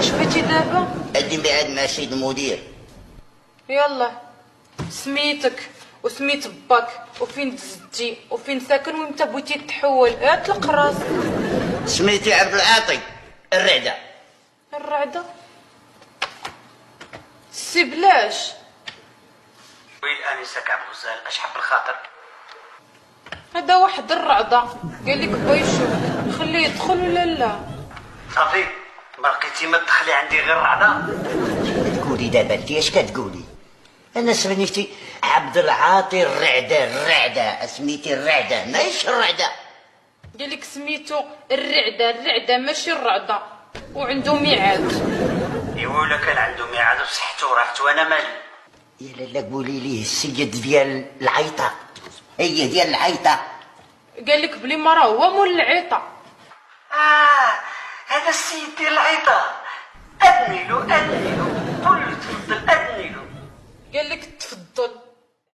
واش بغيتي دابا؟ ادي بعد مع سيد المدير. يلا، سميتك وسميت باك وفين تزدتي وفين ساكن ومتى بغيتي تحول، اطلق راسك. سميتي عبد العاطي الرعده. الرعده؟ سي بلاش. ويل انسه كعب الغزال اش حب الخاطر. هذا واحد الرعده قال لك بغا يشوف، خليه يدخل ولا لا؟ صافي ما لقيتي ما تدخلي عندي غير رعده. تقولي دابا انت اش كتقولي؟ انا سميتي عبد العاطي الرعده سميتي الرعده ماشي الرعده. قال لك سميتو الرعده ماشي الرعده، وعنده ميعاد. ايوا ولا كان عنده ميعاد بصحته وراحته انا مالي. يا لالا قولي ليه السيد ديال العيطه، هي ديال العيطه. قال لك بلي ما راه هو مول العيطه. هذا السيد ديال العيطه. ادني له قول له تفضل ادني له. قال لك